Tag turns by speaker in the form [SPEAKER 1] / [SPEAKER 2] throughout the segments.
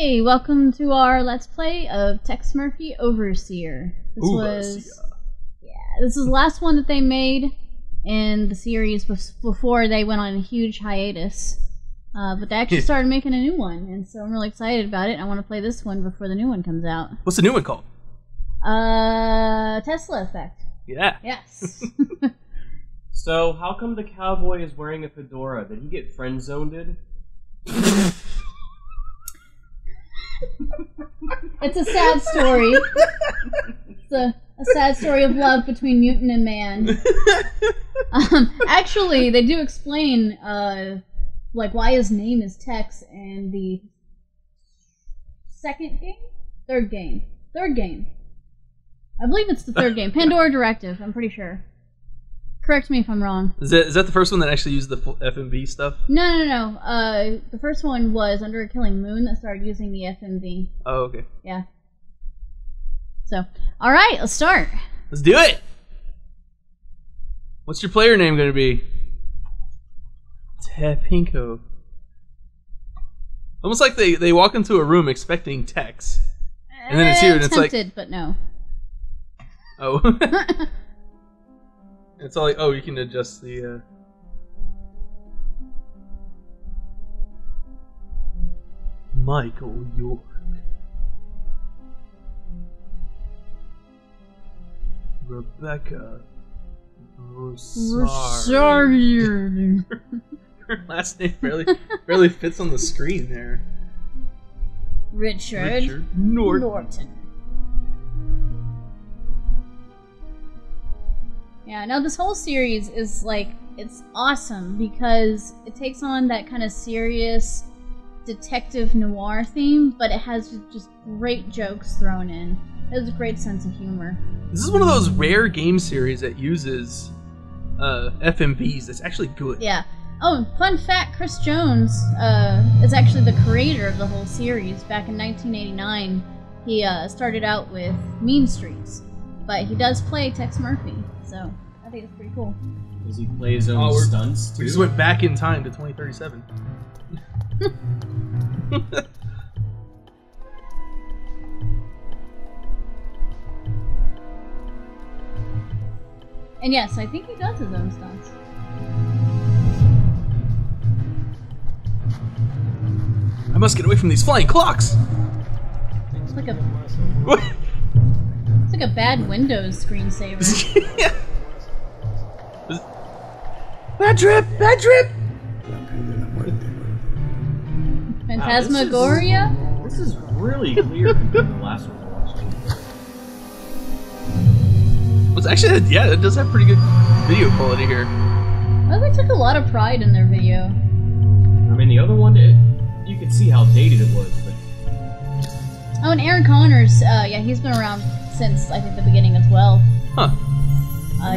[SPEAKER 1] Hey, welcome to our Let's Play of Tex Murphy Overseer. This is the last one that they made in the series before they went on a huge hiatus. But they actually started making a new one, and so I'm really excited about it. I want to play this one before the new one comes out.
[SPEAKER 2] What's the new one called?
[SPEAKER 1] Tesla Effect.
[SPEAKER 2] Yeah.
[SPEAKER 1] Yes.
[SPEAKER 3] So, how come the cowboy is wearing a fedora? Did he get friend-zoned?
[SPEAKER 1] It's a sad story. It's a sad story of love between mutant and man. Actually, they do explain like why his name is Tex in the third game. I believe it's the third game. Pandora Directive, I'm pretty sure. Correct me if I'm wrong.
[SPEAKER 2] Is that the first one that actually used the FMV stuff?
[SPEAKER 1] No. The first one was Under a Killing Moon that started using the FMV.
[SPEAKER 2] Oh, okay.
[SPEAKER 1] Yeah. So, alright, let's start.
[SPEAKER 2] Let's do it! What's your player name going to be? Pinko. Almost like they walk into a room expecting Tex. And then it's here and it's like...
[SPEAKER 1] but no.
[SPEAKER 2] Oh. It's all like, oh, you can adjust the, Michael York. Rebecca
[SPEAKER 1] Rosario.
[SPEAKER 2] Her last name barely fits on the screen there.
[SPEAKER 1] Richard Norton. Yeah, no, this whole series is like, it's awesome because it takes on that kind of serious detective noir theme, but it has just great jokes thrown in. It has a great sense of humor.
[SPEAKER 2] This is one of those rare game series that uses FMVs that's actually good.
[SPEAKER 1] Yeah. Oh, fun fact, Chris Jones is actually the creator of the whole series. Back in 1989, he started out with Mean Streets, but he does play Tex Murphy. So, I think it's pretty cool.
[SPEAKER 3] Does he play his own stunts, too?
[SPEAKER 2] We just went back in time to 2037.
[SPEAKER 1] And yes, I think he does his own stunts.
[SPEAKER 2] I must get away from these flying clocks!
[SPEAKER 1] It's like a...
[SPEAKER 2] What?
[SPEAKER 1] It's like a bad Windows screensaver.
[SPEAKER 2] Yeah. Bad trip! Bad trip!
[SPEAKER 1] Phantasmagoria?
[SPEAKER 3] This is really clear compared to the last one I watched.
[SPEAKER 2] Well, actually, yeah, it does have pretty good video quality here.
[SPEAKER 1] Well, they took a lot of pride in their video.
[SPEAKER 3] I mean, the other one, you could see how dated it was, but...
[SPEAKER 1] Oh, and Aaron Connors, yeah, he's been around since, I think, the beginning as well.
[SPEAKER 2] Huh.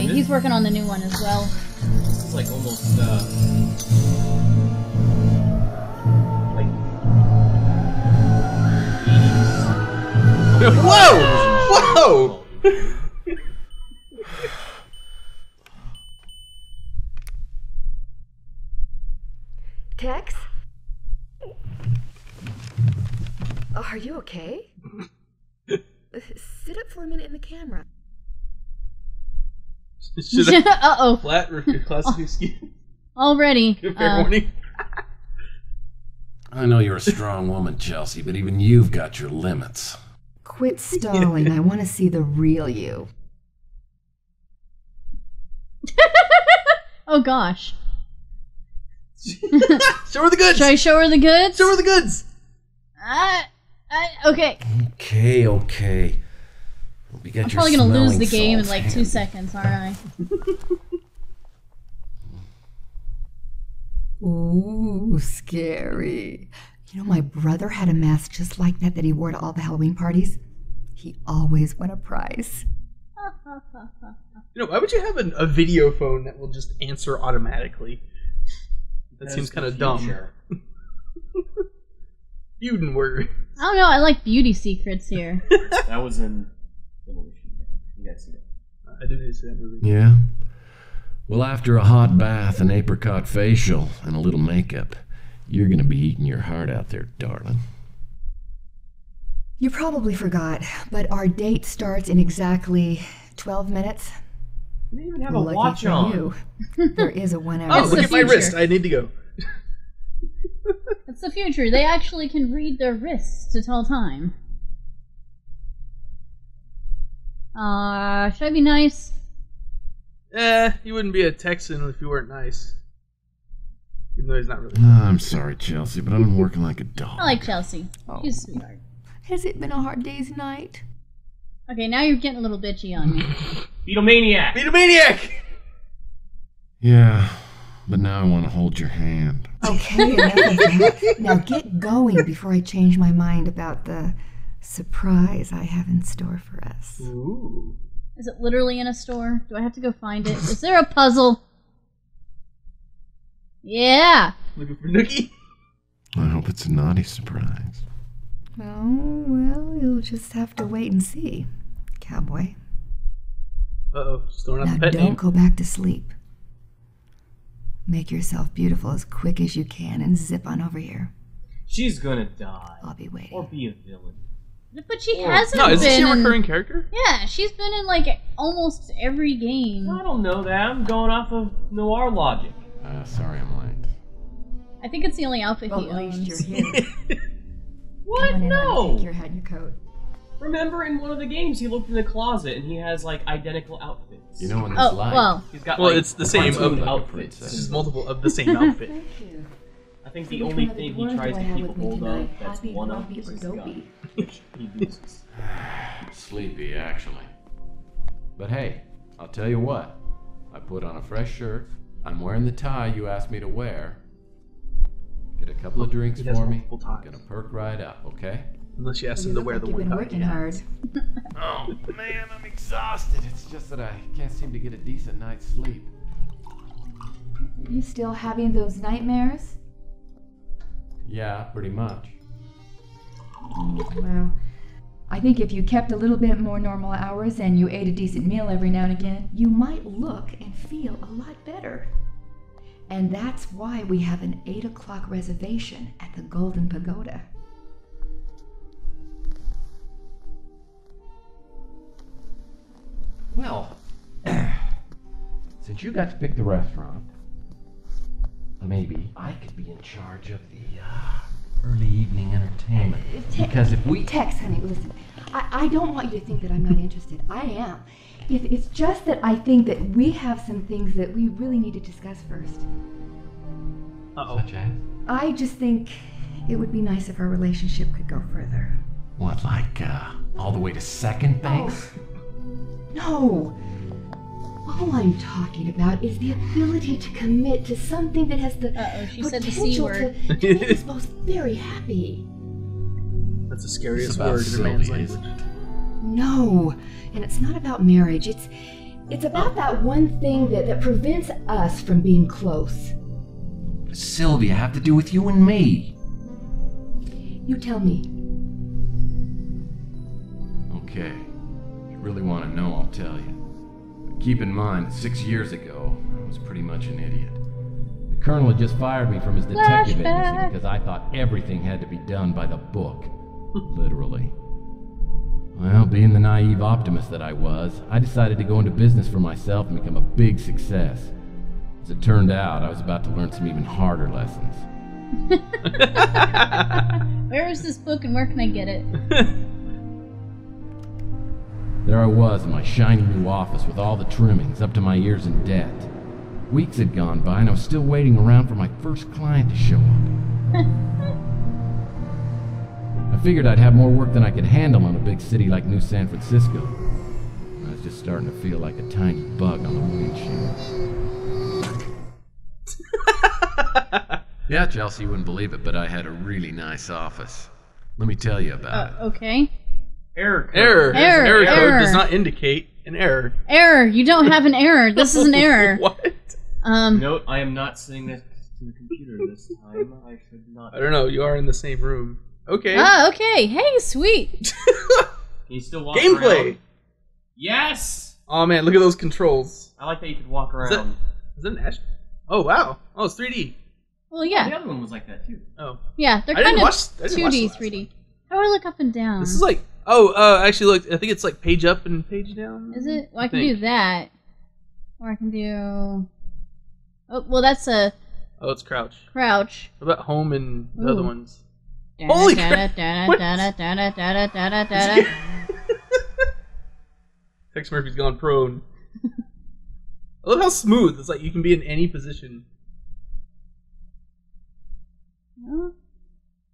[SPEAKER 1] He's working on the new one as well.
[SPEAKER 3] This is like almost, like... 80s.
[SPEAKER 2] Whoa! Whoa!
[SPEAKER 4] Tex? Are you okay? Sit up for a minute in the camera.
[SPEAKER 1] Uh-oh.
[SPEAKER 2] Flat your classic skin.
[SPEAKER 1] Already.
[SPEAKER 2] Fair warning.
[SPEAKER 5] I know you're a strong woman, Chelsea, but even you've got your limits.
[SPEAKER 4] Quit stalling. I want to see the real you.
[SPEAKER 1] Oh, gosh.
[SPEAKER 2] Show her the goods!
[SPEAKER 1] Should I show her the goods?
[SPEAKER 2] Show her the goods!
[SPEAKER 1] Okay.
[SPEAKER 5] Okay. We got
[SPEAKER 1] I'm probably going to lose the game in like 2 seconds, aren't I?
[SPEAKER 4] Ooh, scary. You know, my brother had a mask just like that he wore to all the Halloween parties. He always won a prize.
[SPEAKER 2] You know, why would you have a video phone that will just answer automatically? That seems kind of dumb. Mutant word.
[SPEAKER 1] I don't know, I like beauty secrets here.
[SPEAKER 3] That was in Evolution. You guys see it?
[SPEAKER 2] I did need to see that movie.
[SPEAKER 5] Yeah? Well, after a hot bath, an apricot facial, and a little makeup, you're gonna be eating your heart out there, darling.
[SPEAKER 4] You probably forgot, but our date starts in exactly 12 minutes.
[SPEAKER 3] You didn't even have a
[SPEAKER 4] Lucky
[SPEAKER 3] watch
[SPEAKER 4] for
[SPEAKER 3] on.
[SPEAKER 4] you. There is a 1 hour.
[SPEAKER 2] Oh,
[SPEAKER 1] It's
[SPEAKER 2] look
[SPEAKER 1] the
[SPEAKER 2] at my
[SPEAKER 1] future.
[SPEAKER 2] wrist. I need to go.
[SPEAKER 1] It's the future. They actually can read their wrists to tell time. Should I be nice?
[SPEAKER 2] You wouldn't be a Texan if you weren't nice. Even though he's not really.
[SPEAKER 5] I'm sorry, Chelsea, but I've been working like a dog.
[SPEAKER 1] I like Chelsea.
[SPEAKER 4] Oh.
[SPEAKER 1] She's a sweetheart.
[SPEAKER 4] Has it been a hard day's night?
[SPEAKER 1] Okay, now you're getting a little bitchy on me.
[SPEAKER 3] Beatlemaniac!
[SPEAKER 2] Beatlemaniac!
[SPEAKER 5] Yeah, but now I want to hold your hand.
[SPEAKER 4] Okay, enough of that. Now get going before I change my mind about the surprise I have in store for us.
[SPEAKER 2] Ooh.
[SPEAKER 1] Is it literally in a store? Do I have to go find it? Is there a puzzle? Yeah!
[SPEAKER 2] Looking for Nookie?
[SPEAKER 5] I hope it's a naughty surprise.
[SPEAKER 4] Oh, well, you'll just have to wait and see, cowboy.
[SPEAKER 2] Uh-oh, just throwing out
[SPEAKER 4] Now
[SPEAKER 2] the pet
[SPEAKER 4] don't
[SPEAKER 2] name.
[SPEAKER 4] go back to sleep. Make yourself beautiful as quick as you can and zip on over here.
[SPEAKER 3] She's gonna die.
[SPEAKER 4] I'll be
[SPEAKER 3] Or
[SPEAKER 4] waiting.
[SPEAKER 3] be a villain.
[SPEAKER 1] But she
[SPEAKER 3] Or-
[SPEAKER 1] hasn't
[SPEAKER 2] No, is
[SPEAKER 1] been
[SPEAKER 2] she a
[SPEAKER 1] in-
[SPEAKER 2] recurring character?
[SPEAKER 1] Yeah, she's been in like almost every game.
[SPEAKER 3] I don't know that. I'm going off of noir logic.
[SPEAKER 5] Sorry I'm late.
[SPEAKER 1] I think it's the only outfit
[SPEAKER 4] Well,
[SPEAKER 1] he
[SPEAKER 4] at least
[SPEAKER 1] owns.
[SPEAKER 4] you're here.
[SPEAKER 3] What?
[SPEAKER 4] Come on in, let me
[SPEAKER 3] No!
[SPEAKER 4] take your hat and your coat.
[SPEAKER 3] Remember in one of the games he looked in the closet and he has like identical outfits.
[SPEAKER 5] You know when this
[SPEAKER 1] Oh,
[SPEAKER 5] light?
[SPEAKER 1] well.
[SPEAKER 3] He's got
[SPEAKER 2] Well,
[SPEAKER 3] like
[SPEAKER 2] it's the same
[SPEAKER 3] cartoon
[SPEAKER 2] of-
[SPEAKER 3] outfits.
[SPEAKER 2] There's multiple of the same outfit.
[SPEAKER 4] Thank you.
[SPEAKER 3] I think
[SPEAKER 4] So
[SPEAKER 3] the
[SPEAKER 4] which
[SPEAKER 3] only
[SPEAKER 4] one of the
[SPEAKER 3] thing he
[SPEAKER 4] dwarves
[SPEAKER 3] tries
[SPEAKER 4] do I
[SPEAKER 3] to
[SPEAKER 4] have
[SPEAKER 3] keep a
[SPEAKER 4] with me
[SPEAKER 3] hold
[SPEAKER 4] tonight?
[SPEAKER 3] of that's
[SPEAKER 4] Happy,
[SPEAKER 3] one of
[SPEAKER 4] grumpy,
[SPEAKER 3] is
[SPEAKER 4] or
[SPEAKER 3] his gun,
[SPEAKER 4] dopey?
[SPEAKER 3] which he loses.
[SPEAKER 5] Sleepy, actually. But hey, I'll tell you what. I put on a fresh shirt. I'm wearing the tie you asked me to wear. Get a couple of drinks
[SPEAKER 2] He has
[SPEAKER 5] for me.
[SPEAKER 2] multiple
[SPEAKER 5] I'm
[SPEAKER 2] ties.
[SPEAKER 5] gonna perk right up, okay?
[SPEAKER 2] Unless you ask
[SPEAKER 4] You
[SPEAKER 2] him to
[SPEAKER 4] look
[SPEAKER 2] wear
[SPEAKER 4] like
[SPEAKER 2] the
[SPEAKER 4] you've
[SPEAKER 2] one
[SPEAKER 4] been
[SPEAKER 2] tie.
[SPEAKER 4] working hard.
[SPEAKER 5] Oh, man, I'm exhausted. It's just that I can't seem to get a decent night's sleep.
[SPEAKER 4] You still having those nightmares?
[SPEAKER 5] Yeah, pretty much.
[SPEAKER 4] Well, I think if you kept a little bit more normal hours and you ate a decent meal every now and again, you might look and feel a lot better. And that's why we have an 8 o'clock reservation at the Golden Pagoda.
[SPEAKER 5] Well, since you got to pick the restaurant, maybe I could be in charge of the early evening entertainment. Because if we...
[SPEAKER 4] Tex, honey, listen. I don't want you to think that I'm not interested. I am. It's just that I think that we have some things that we really need to discuss first.
[SPEAKER 2] Uh-oh.
[SPEAKER 5] Such as?
[SPEAKER 4] I just think it would be nice if our relationship could go further.
[SPEAKER 5] What, like, all the way to second base?
[SPEAKER 4] No! All I'm talking about is the ability to commit to something that has the
[SPEAKER 1] Uh-oh, she said the C
[SPEAKER 4] potential
[SPEAKER 1] word.
[SPEAKER 4] to make us both very happy.
[SPEAKER 2] That's the
[SPEAKER 5] It's
[SPEAKER 2] scariest
[SPEAKER 5] about
[SPEAKER 2] word in a man's
[SPEAKER 5] Sylvie,
[SPEAKER 2] language.
[SPEAKER 4] No, and it's not about marriage. It's about that one thing that prevents us from being close.
[SPEAKER 5] What does Sylvia have to do with you and me?
[SPEAKER 4] You tell me.
[SPEAKER 5] Okay. If you really want to know, I'll tell you. But keep in mind that 6 years ago, I was pretty much an idiot. The colonel had just fired me from his detective
[SPEAKER 1] Flashback.
[SPEAKER 5] agency because I thought everything had to be done by the book. Literally. Well, being the naive optimist that I was, I decided to go into business for myself and become a big success. As it turned out, I was about to learn some even harder lessons.
[SPEAKER 1] Where is this book and where can I get it?
[SPEAKER 5] There I was in my shiny new office with all the trimmings up to my ears in debt. Weeks had gone by and I was still waiting around for my first client to show up. I figured I'd have more work than I could handle in a big city like New San Francisco. I was just starting to feel like a tiny bug on the windshield. Yeah, Chelsea, you wouldn't believe it, but I had a really nice office. Let me tell you about it.
[SPEAKER 1] Okay.
[SPEAKER 3] Error code.
[SPEAKER 2] Error.
[SPEAKER 1] Error,
[SPEAKER 2] Error code
[SPEAKER 1] error.
[SPEAKER 2] does not indicate an error.
[SPEAKER 1] Error! You don't have an error. This is an error.
[SPEAKER 2] What?
[SPEAKER 3] Note, I am not sitting next to the computer this time. I should not.
[SPEAKER 2] I don't know. You are in the same room. Okay.
[SPEAKER 1] Ah, okay. Hey, sweet.
[SPEAKER 3] Can you still walk
[SPEAKER 2] Gameplay.
[SPEAKER 3] around? Yes!
[SPEAKER 2] Oh man, look at those controls.
[SPEAKER 3] I like that you could walk
[SPEAKER 2] Is that,
[SPEAKER 3] around.
[SPEAKER 2] is that an Ash? Oh wow. Oh, it's 3D.
[SPEAKER 1] Well,
[SPEAKER 3] The
[SPEAKER 1] yeah.
[SPEAKER 3] other one was like that too.
[SPEAKER 2] Oh.
[SPEAKER 1] Yeah, they're
[SPEAKER 2] I didn't
[SPEAKER 1] kind of
[SPEAKER 2] watch- I didn't watch the
[SPEAKER 1] 2D,
[SPEAKER 2] last
[SPEAKER 1] 3D.
[SPEAKER 3] How
[SPEAKER 1] do I look up and down?
[SPEAKER 2] This is like actually look, I think it's like page up and page down.
[SPEAKER 1] Is it? Well, I can do that, or I can do. Oh well, that's a.
[SPEAKER 2] Oh, it's crouch.
[SPEAKER 1] Crouch.
[SPEAKER 2] What about home and the other ones?
[SPEAKER 1] Holy
[SPEAKER 2] crap! Tex Murphy's gone prone. I love how smooth. It's like you can be in any position.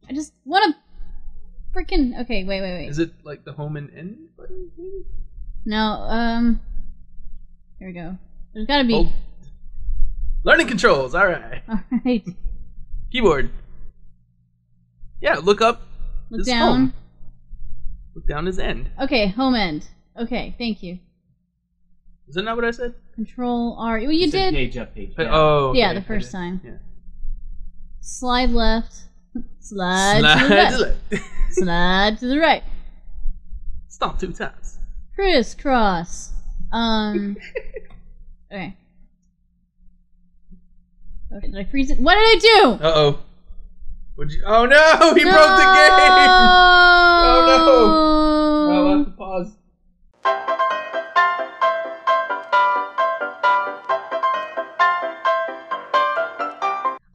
[SPEAKER 1] I just want to freaking. Okay, wait.
[SPEAKER 2] Is it like the home and end button? Maybe?
[SPEAKER 1] No. Here we go. There's got to be.
[SPEAKER 2] Oh. Learning controls. All right.
[SPEAKER 1] All right.
[SPEAKER 2] Keyboard. Yeah. Look up.
[SPEAKER 1] Look
[SPEAKER 2] is
[SPEAKER 1] down.
[SPEAKER 2] Home. Look down is end.
[SPEAKER 1] Okay. Home end. Okay. Thank you.
[SPEAKER 2] Is that not what I said?
[SPEAKER 1] Control R. Well, you did.
[SPEAKER 3] Page up, page down.
[SPEAKER 2] Oh. Okay.
[SPEAKER 1] Yeah, the first time.
[SPEAKER 2] Yeah.
[SPEAKER 1] Slide left. Slide to the left. Slide to the right.
[SPEAKER 2] Stomp 2 times.
[SPEAKER 1] Crisscross. Okay. Okay, did I freeze it? What did I do?
[SPEAKER 2] Uh-oh. Oh no! He broke the game! Oh no! I'll have to pause.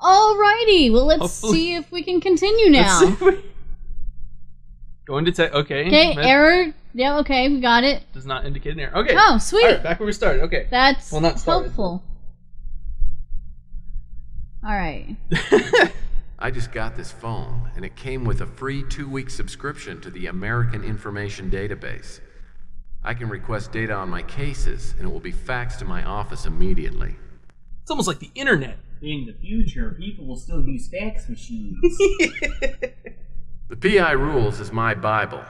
[SPEAKER 1] Alrighty, well let's
[SPEAKER 2] Hopefully.
[SPEAKER 1] see if we can continue now.
[SPEAKER 2] Go into text. Okay.
[SPEAKER 1] Okay, error. Yeah, okay, we got it.
[SPEAKER 2] Does not indicate an error. Okay.
[SPEAKER 1] Oh, sweet.
[SPEAKER 2] All right, back where we started. Okay.
[SPEAKER 1] That's
[SPEAKER 2] Well, not started,
[SPEAKER 1] helpful. Alright.
[SPEAKER 5] I just got this phone, and it came with a free 2-week subscription to the American Information Database. I can request data on my cases, and it will be faxed to my office immediately.
[SPEAKER 2] It's almost like the internet.
[SPEAKER 3] In the future, people will still use fax machines.
[SPEAKER 5] The PI Rules is my Bible.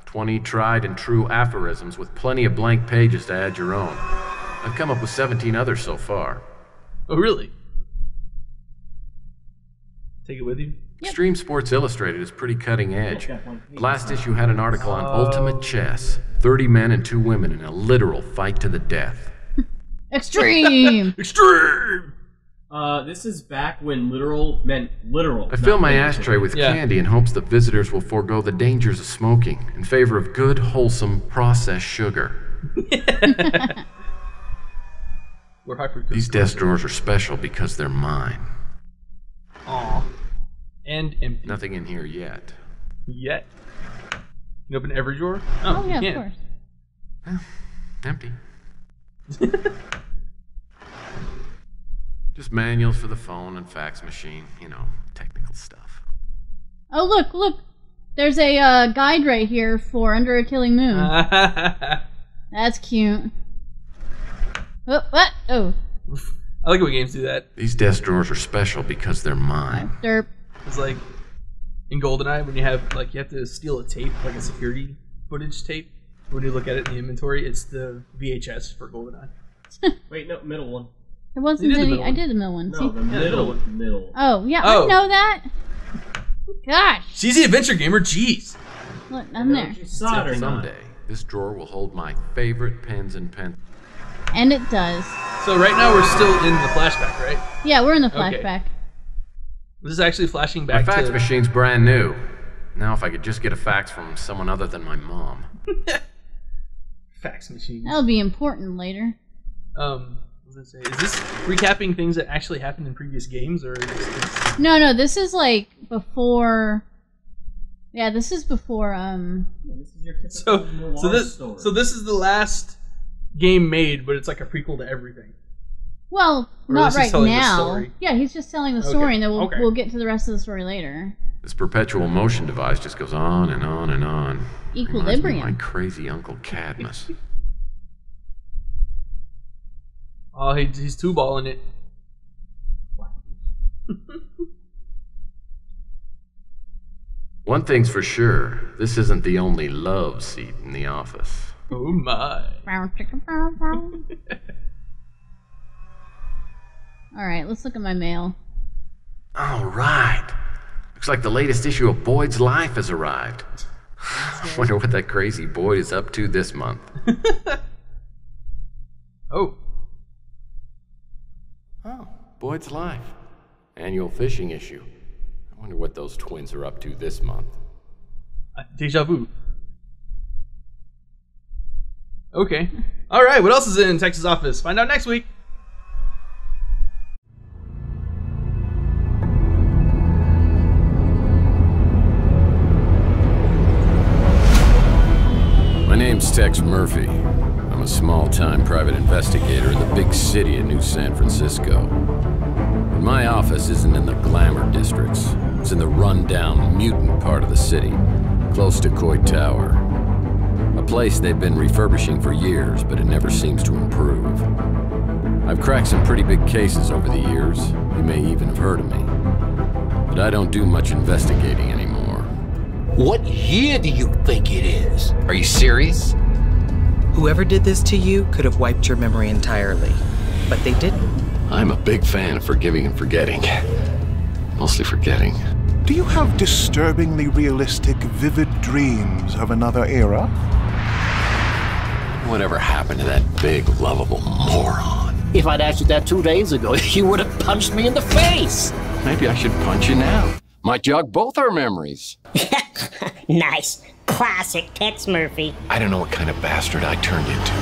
[SPEAKER 5] 20 tried and true aphorisms with plenty of blank pages to add your own. I've come up with 17 others so far.
[SPEAKER 2] Oh, really? Take it with you?
[SPEAKER 1] Yep.
[SPEAKER 5] Extreme Sports Illustrated is pretty cutting edge. The last issue had an article on ultimate chess. 30 men and 2 women in a literal fight to the death.
[SPEAKER 1] Extreme!
[SPEAKER 2] Extreme!
[SPEAKER 3] This is back when literal meant literal.
[SPEAKER 5] I fill my
[SPEAKER 3] figurative.
[SPEAKER 5] ashtray with
[SPEAKER 2] Yeah.
[SPEAKER 5] candy in hopes that visitors will forego the dangers of smoking in favor of good, wholesome, processed sugar.
[SPEAKER 2] We're high fructose.
[SPEAKER 5] These desk drawers are special because they're mine.
[SPEAKER 2] Aw. And empty.
[SPEAKER 5] Nothing in here yet.
[SPEAKER 2] Yet. You can open every drawer?
[SPEAKER 1] Oh,
[SPEAKER 2] you
[SPEAKER 1] yeah,
[SPEAKER 2] can.
[SPEAKER 1] of course.
[SPEAKER 5] Empty. Just manuals for the phone and fax machine, you know, technical stuff.
[SPEAKER 1] Oh, look. There's a guide right here for Under a Killing Moon. That's cute. Oh, what? Oh.
[SPEAKER 2] I like it when games do that.
[SPEAKER 5] These desk drawers are special because they're mine.
[SPEAKER 1] Derp.
[SPEAKER 2] It's like in GoldenEye when you have to steal a tape, like a security footage tape. When you look at it in the inventory, it's the VHS for GoldenEye.
[SPEAKER 3] Wait, no, middle one.
[SPEAKER 1] There wasn't
[SPEAKER 2] You did the
[SPEAKER 1] any.
[SPEAKER 2] middle
[SPEAKER 1] I
[SPEAKER 2] one.
[SPEAKER 1] did the middle one.
[SPEAKER 3] No,
[SPEAKER 1] See?
[SPEAKER 3] the middle. Middle.
[SPEAKER 1] Oh, yeah,
[SPEAKER 2] Oh.
[SPEAKER 1] I know that. Gosh.
[SPEAKER 2] She's the adventure gamer. Jeez.
[SPEAKER 1] Look, I'm there.
[SPEAKER 3] You saw it or not?
[SPEAKER 5] Someday, this drawer will hold my favorite pens and pencils.
[SPEAKER 1] And it does.
[SPEAKER 2] So right now we're still in the flashback, right?
[SPEAKER 1] Yeah, we're in the
[SPEAKER 2] Okay.
[SPEAKER 1] flashback.
[SPEAKER 2] This is actually flashing
[SPEAKER 5] My
[SPEAKER 2] back
[SPEAKER 5] fax
[SPEAKER 2] to...
[SPEAKER 5] machine's brand new. Now if I could just get a fax from someone other than my mom.
[SPEAKER 2] fax machines.
[SPEAKER 1] That'll be important later.
[SPEAKER 2] What was I say? Is this recapping things that actually happened in previous games, or is this...
[SPEAKER 1] No, this is like before. Yeah, this is before.
[SPEAKER 3] Yeah, this is your typical noir story.
[SPEAKER 2] So this is the last game made, but it's like a prequel to everything.
[SPEAKER 1] Well,
[SPEAKER 2] Or
[SPEAKER 1] not
[SPEAKER 2] is he
[SPEAKER 1] right
[SPEAKER 2] telling the
[SPEAKER 1] now.
[SPEAKER 2] story?
[SPEAKER 1] Yeah, he's just telling the
[SPEAKER 2] Okay,
[SPEAKER 1] story, and then
[SPEAKER 2] okay.
[SPEAKER 1] we'll get to the rest of the story later.
[SPEAKER 5] This perpetual motion device just goes on and on and on. Reminds me of
[SPEAKER 1] Equilibrium.
[SPEAKER 5] my crazy Uncle Cadmus.
[SPEAKER 2] Oh, he's two-balling it.
[SPEAKER 5] One thing's for sure, this isn't the only love seat in the office.
[SPEAKER 2] Oh my.
[SPEAKER 1] Alright, let's look at my mail.
[SPEAKER 5] All right. Looks like the latest issue of Boyd's Life has arrived. Wonder what that crazy Boyd is up to this month.
[SPEAKER 2] Oh.
[SPEAKER 5] Oh, Boyd's Life. Annual fishing issue. I wonder what those twins are up to this month.
[SPEAKER 2] Deja vu. Okay. All right. What else is in Tex's office? Find out next week.
[SPEAKER 5] My name's Tex Murphy. I'm a small-time private investigator in the big city of New San Francisco. But my office isn't in the glamour districts. It's in the run-down, mutant part of the city, close to Coit Tower. A place they've been refurbishing for years, but it never seems to improve. I've cracked some pretty big cases over the years. You may even have heard of me. But I don't do much investigating anymore.
[SPEAKER 6] What year do you think it is?
[SPEAKER 7] Are you serious?
[SPEAKER 8] Whoever did this to you could have wiped your memory entirely, but they didn't.
[SPEAKER 5] I'm a big fan of forgiving and forgetting. Mostly forgetting.
[SPEAKER 9] Do you have disturbingly realistic, vivid dreams of another era?
[SPEAKER 5] Whatever happened to that big, lovable moron?
[SPEAKER 6] If I'd asked you that 2 days ago, you would have punched me in the face.
[SPEAKER 5] Maybe I should punch you now. Might jog both our memories.
[SPEAKER 10] Nice. Classic Tex Murphy.
[SPEAKER 5] I don't know what kind of bastard I turned into.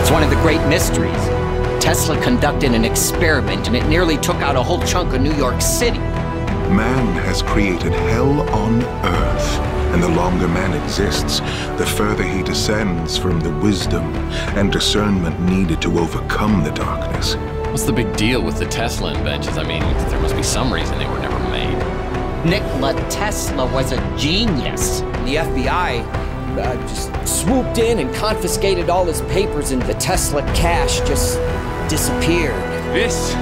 [SPEAKER 7] It's one of the great mysteries. Tesla conducted an experiment and it nearly took out a whole chunk of New York City.
[SPEAKER 9] Man has created hell on earth, and the longer man exists, the further he descends from the wisdom and discernment needed to overcome the darkness.
[SPEAKER 5] What's the big deal with the Tesla inventions? I mean, there must be some reason they were never made.
[SPEAKER 7] Nikola Tesla was a genius.
[SPEAKER 11] The FBI just swooped in and confiscated all his papers, and the Tesla cash just disappeared.
[SPEAKER 12] This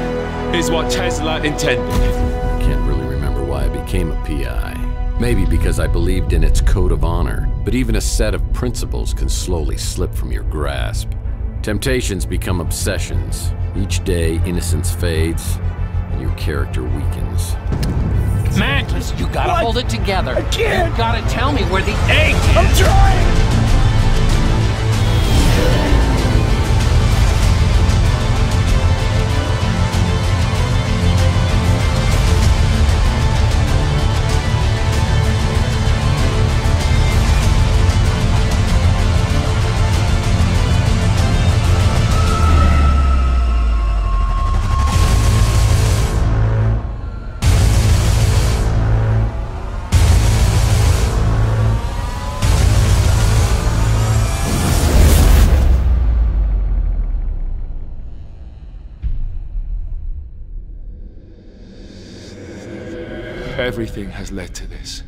[SPEAKER 12] is what Tesla intended.
[SPEAKER 5] I can't really remember why I became a PI. Maybe because I believed in its code of honor, but even a set of principles can slowly slip from your grasp. Temptations become obsessions. Each day, innocence fades, and your character weakens.
[SPEAKER 7] Mantis, you gotta hold it together.
[SPEAKER 6] I can't.
[SPEAKER 7] You gotta tell me where the egg is.
[SPEAKER 6] I'm trying.
[SPEAKER 12] Everything has led to this.